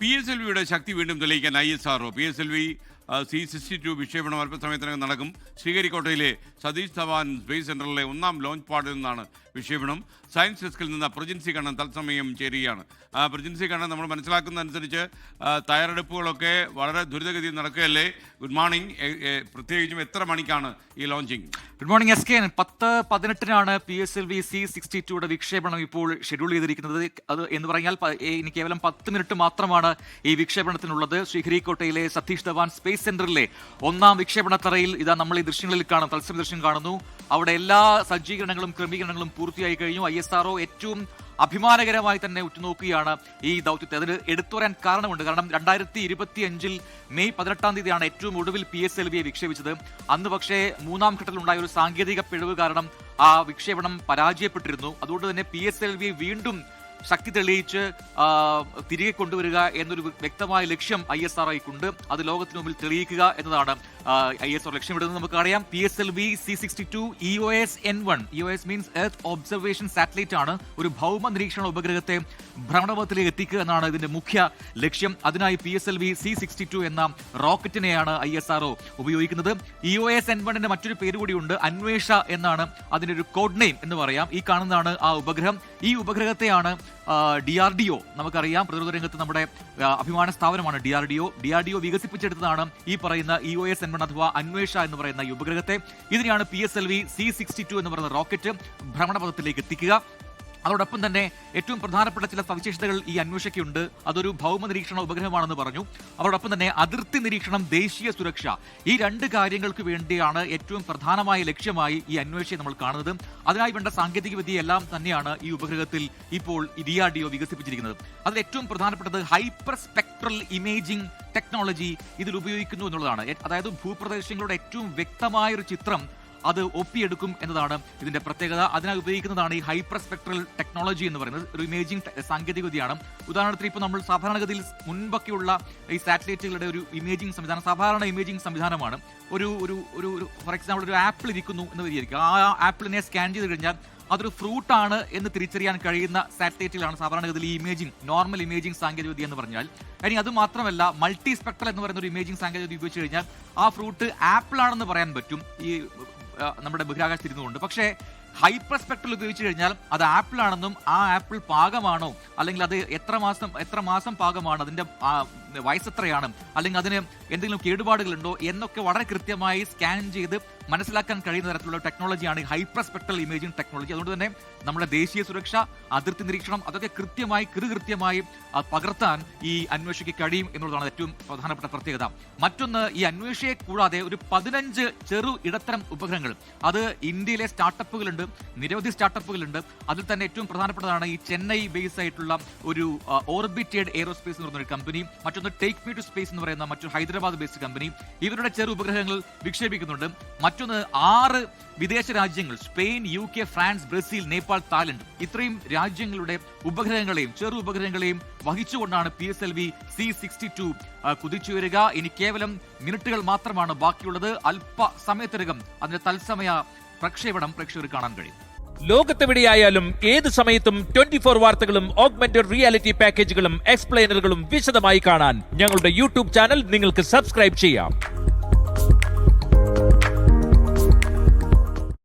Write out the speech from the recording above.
PSLVയുടെ ശക്തി വീണ്ടും തെളിയിക്കാൻ ISRO. PSLV C-62 വിക്ഷേപണം അല്പസമയത്തിനകം നടക്കും. ശ്രീഹരിക്കോട്ടയിലെ സതീഷ് ധവാൻ സ്പേസ് സെന്ററിലെ 1ാം ലോഞ്ച് പാഡിൽ നിന്നാണ് വിക്ഷേപണം. സയൻസ് ഡെസ്കിൽ നിന്ന് പ്രജിൻസി കണ്ണൻ തത്സമയം ചേരുകയാണ്. പ്രജിൻസി കണ്ണൻ, നമ്മൾ മനസ്സിലാക്കുന്നതനുസരിച്ച് തയ്യാറെടുപ്പുകളൊക്കെ വളരെ ദ്രുതഗതിയിൽ നടക്കുകയല്ലേ? Good morning. പ്രത്യേകിച്ചും എത്ര മണിക്കാണ് ഈ launching? Good morning SK. 10:18 PSLV C-62യുടെ വിക്ഷേപണം ഇപ്പോൾ ഷെഡ്യൂൾ ചെയ്തിരിക്കുന്നത്. അത് എന്ന് പറഞ്ഞാൽ ഇനി കേവലം 10 മിനിറ്റ് മാത്രമാണ് ഈ വിക്ഷേപണത്തിനുള്ളത്. ശ്രീഹരിക്കോട്ടയിലെ സതീഷ് ധവാൻ സ്പേസ് സെന്ററിലെ 1ാം വിക്ഷേപണത്തറയിൽ ഇതാ നമ്മൾ ഈ ദൃശ്യങ്ങളിൽ കാണും, തത്സമയ ദൃശ്യം കാണുന്നു. അവിടെ എല്ലാ സജ്ജീകരണങ്ങളും ക്രമീകരണങ്ങളും പൂർത്തിയായി കഴിഞ്ഞു. ISRO ഏറ്റവും അഭിമാനകരമായി തന്നെ ഉറ്റുനോക്കുകയാണ് ഈ ദൗത്യത്തെ. അതിന് എടുത്തു പറയാൻ കാരണമുണ്ട്. കാരണം 2025 മെയ് 18 ഏറ്റവും ഒടുവിൽ PSLVയെ വിക്ഷേപിച്ചത്. അന്ന് പക്ഷേ 3ാം ഘട്ടത്തിലുണ്ടായ ഒരു സാങ്കേതിക പിഴവ് കാരണം ആ വിക്ഷേപണം പരാജയപ്പെട്ടിരുന്നു. അതുകൊണ്ട് തന്നെ PSLVയെ വീണ്ടും ശക്തി തെളിയിച്ച് തിരികെ കൊണ്ടുവരിക എന്നൊരു വ്യക്തമായ ലക്ഷ്യം ISROയ്ക്കുണ്ട്. അത് ലോകത്തിന് മുമ്പിൽ തെളിയിക്കുക എന്നതാണ് ISRO ലക്ഷ്യമിടുന്നത്. നമുക്കറിയാം PSLV C-62 EOS-N1. EOS means earth observation satellite ആണ്. ഒരു ഭൗമ നിരീക്ഷണ ഉപഗ്രഹത്തെ ഭ്രമണപഥത്തിലേക്ക് എത്തിക്കുക എന്നാണ് ഇതിന്റെ മുഖ്യ ലക്ഷ്യം. അതിനായി PSLV C-62 എന്ന റോക്കറ്റിനെയാണ് ISRO ഉപയോഗിക്കുന്നത്. EOS-N1ന്റെ മറ്റൊരു പേര് കൂടിയുണ്ട്, അന്വേഷ എന്നാണ് അതിന്റെ ഒരു കോഡ് നെയിം എന്ന് പറയാം. ഈ കാണുന്നതാണ് ആ ഉപഗ്രഹം. ഈ ഉപഗ്രഹത്തെയാണ് DRDO, നമുക്കറിയാം പ്രതിരോധ രംഗത്ത് നമ്മുടെ അഭിമാന സ്ഥാപനമാണ് DRDO വികസിപ്പിച്ചെടുത്തതാണ് ഈ പറയുന്ന EOS-N1 അഥവാ അന്വേഷ എന്ന് പറയുന്ന ഈ ഉപഗ്രഹത്തെ. ഇതിനെയാണ് PSLV C-62 എന്ന് പറയുന്ന റോക്കറ്റ് ഭ്രമണപഥത്തിലേക്ക് എത്തിക്കുക. അതോടൊപ്പം തന്നെ ഏറ്റവും പ്രധാനപ്പെട്ട ചില സവിശേഷതകൾ ഈ അന്വേഷയ്ക്കുണ്ട്. അതൊരു ഭൗമ നിരീക്ഷണ ഉപഗ്രഹമാണെന്ന് പറഞ്ഞു. അതോടൊപ്പം തന്നെ അതിർത്തി നിരീക്ഷണം, ദേശീയ സുരക്ഷ, ഈ 2 കാര്യങ്ങൾക്ക് വേണ്ടിയാണ് ഏറ്റവും പ്രധാനമായ ലക്ഷ്യമായി ഈ അന്വേഷയെ നമ്മൾ കാണുന്നത്. അതിനായി വേണ്ട സാങ്കേതിക വിദ്യയെല്ലാം തന്നെയാണ് ഈ ഉപഗ്രഹത്തിൽ ഇപ്പോൾ DRDO വികസിപ്പിച്ചിരിക്കുന്നത്. അതിൽ ഏറ്റവും പ്രധാനപ്പെട്ടത് ഹൈപ്പർ സ്പെക്ട്രൽ ഇമേജിംഗ് ടെക്നോളജി ഇതിൽ ഉപയോഗിക്കുന്നു എന്നുള്ളതാണ്. അതായത് ഭൂപ്രദേശങ്ങളുടെ ഏറ്റവും വ്യക്തമായൊരു ചിത്രം അത് ഒപ്പിയെടുക്കും എന്നതാണ് ഇതിന്റെ പ്രത്യേകത. അതിനായി ഉപയോഗിക്കുന്നതാണ് ഈ ഹൈപ്പർ സ്പെക്ട്രൽ ടെക്നോളജി എന്ന് പറയുന്നത്. ഒരു ഇമേജിംഗ് സാങ്കേതിക വിദ്യയാണ്. ഉദാഹരണത്തിന് ഇപ്പോൾ നമ്മൾ സാധാരണഗതിയിൽ മുൻപൊക്കെയുള്ള ഈ സാറ്റലൈറ്റുകളുടെ ഒരു ഇമേജിംഗ് സംവിധാനം സാധാരണ ഇമേജിംഗ് സംവിധാനമാണ്. ഒരു ഫോർ എക്സാമ്പിൾ ഒരു ആപ്പിൾ ഇരിക്കുന്നു എന്ന് വിചാരിക്കുക. ആ ആപ്പിളിനെ സ്കാൻ ചെയ്ത് കഴിഞ്ഞാൽ അതൊരു ഫ്രൂട്ട് ആണ് എന്ന് തിരിച്ചറിയാൻ കഴിയുന്ന സാറ്റലൈറ്റുകളാണ് സാധാരണഗതിയിൽ ഈ ഇമേജിംഗ്, നോർമൽ ഇമേജിംഗ് സാങ്കേതിക വിദ്യ എന്ന് പറഞ്ഞാൽ. ഇനി അത് മാത്രമല്ല, മൾട്ടി സ്പെക്ട്രൽ എന്ന് പറയുന്ന ഒരു ഇമേജിംഗ് സാങ്കേതിക വിദ്യ ഉപയോഗിച്ച് കഴിഞ്ഞാൽ ആ ഫ്രൂട്ട് ആപ്പിൾ ആണെന്ന് പറയാൻ പറ്റും ഈ നമ്മുടെ ബഹിരാകാശത്ത് ഇരുന്നുകൊണ്ട്. പക്ഷേ ഹൈപ്പർ സ്പെക്ട്രൽ ഉപയോഗിച്ച് കഴിഞ്ഞാൽ അത് ആപ്പിൾ ആണെന്നും ആ ആപ്പിൾ പാകമാണോ, അല്ലെങ്കിൽ അത് എത്ര മാസം പാകമാണ്, അതിന്റെ വയസ്സ് എത്രയാണ്, അല്ലെങ്കിൽ അതിന് എന്തെങ്കിലും കേടുപാടുകളുണ്ടോ എന്നൊക്കെ വളരെ കൃത്യമായി സ്കാൻ ചെയ്ത് മനസ്സിലാക്കാൻ കഴിയുന്ന തരത്തിലുള്ള ടെക്നോളജിയാണ് ഹൈപ്പർ സ്പെക്ട്രൽ ഇമേജിംഗ് ടെക്നോളജി. അതുകൊണ്ട് തന്നെ നമ്മുടെ ദേശീയ സുരക്ഷ, അതിർത്തി നിരീക്ഷണം, അതൊക്കെ കൃത്യമായി പകർത്താൻ ഈ അന്വേഷയ്ക്ക് കഴിയും എന്നുള്ളതാണ് ഏറ്റവും പ്രധാനപ്പെട്ട പ്രത്യേകത. മറ്റൊന്ന്, ഈ അന്വേഷയെ കൂടാതെ ഒരു 15 ചെറു ഇടത്തരം ഉപഗ്രഹങ്ങൾ, അത് ഇന്ത്യയിലെ സ്റ്റാർട്ടപ്പുകളുണ്ട്, നിരവധി സ്റ്റാർട്ടപ്പുകളുണ്ട്. അതിൽ തന്നെ ഏറ്റവും പ്രധാനപ്പെട്ടതാണ് ഈ ചെന്നൈ ബേസ് ആയിട്ടുള്ള ഒരു ഓർബിറ്റഡ് എയ്റോസ്പേസ് എന്ന് പറയുന്ന ഒരു കമ്പനി, മറ്റൊന്ന് ടേക്ക് മീ ടു സ്പേസ് എന്ന് പറയുന്ന മറ്റൊരു ഹൈദരാബാദ് ബേസ്ഡ് കമ്പനി. ഇവരുടെ ചെറു ഉപഗ്രഹങ്ങൾ വിക്ഷേപിക്കുന്നുണ്ട്. മറ്റൊന്ന് 6 വിദേശ രാജ്യങ്ങൾ, Spain, UK, France, Brazil, Nepal, Thailand, ഇത്രയും രാജ്യങ്ങളുടെ ഉപഗ്രഹങ്ങളെയും ചെറു ഉപഗ്രഹങ്ങളെയും വഹിച്ചുകൊണ്ടാണ് PSLV C-62 കുതിച്ചുയരുക. ഇനി കേവലം മിനിറ്റുകൾ മാത്രമാണ് ബാക്കിയുള്ളത്. അല്പസമയത്തിനകം അതിന്റെ തത്സമയ പ്രക്ഷേപണം പ്രേക്ഷകർ കാണാൻ കഴിയും. ലോകത്തെവിടെയായാലും ഏത് സമയത്തും 24 വാർത്തകളും ഓഗ്മെന്റഡ് റിയാലിറ്റി പാക്കേജുകളും എക്സ്പ്ലെയിനറുകളും വിശദമായി കാണാൻ ഞങ്ങളുടെ YouTube ചാനൽ നിങ്ങൾക്ക് സബ്സ്ക്രൈബ് ചെയ്യാം.